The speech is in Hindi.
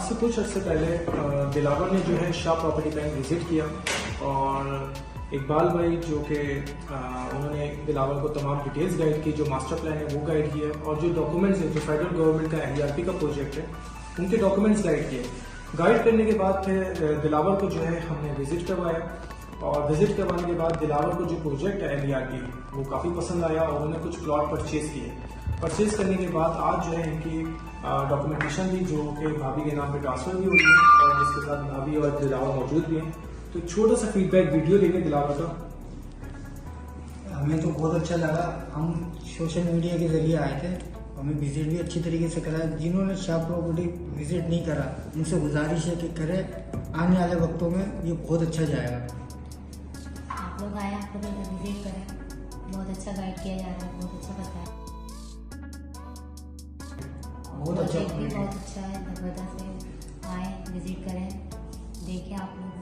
आज से कुछ अर्से पहले दिलावर ने जो है शाह प्रॉपर्टी बैंक विजिट किया और इकबाल भाई जो कि उन्होंने दिलावर को तमाम डिटेल्स गाइड की, जो मास्टर प्लान है वो गाइड किया और जो डॉक्यूमेंट्स हैं, जो फेडरल गवर्नमेंट का NERP का प्रोजेक्ट है उनके डॉक्यूमेंट्स गाइड किए। गाइड करने के बाद फिर दिलावर को जो है हमने विजिट करवाया और विजिट करवाने के बाद दिलावर को जो प्रोजेक्ट है NERP वो काफ़ी पसंद आया और उन्होंने कुछ प्लॉट परचेज किए। परचेज करने के बाद आज जो है इनकी डॉक्यूमेंटेशन भी जो कि भाभी के नाम पे ट्रांसफर भी हुई है और जिसके साथ भाभी और दिलावर मौजूद भी हैं। तो छोटा सा फीडबैक वीडियो देंगे दिलावर का। हमें तो बहुत अच्छा लगा। हम सोशल मीडिया के जरिए आए थे, हमें विजिट भी अच्छी तरीके से करा। जिन्होंने शाह प्रॉपर्टी विजिट नहीं करा उनसे गुजारिश है कि करें, आने वाले वक्तों में ये बहुत अच्छा जाएगा। आप लोग आए, आप लोग विजिट करें, बहुत अच्छा गाइड किया जा रहा है, बहुत अच्छा बताया, बहुत अच्छा है, ज़बरदस्त है। आए, विजिट करें, देखें आप लोग।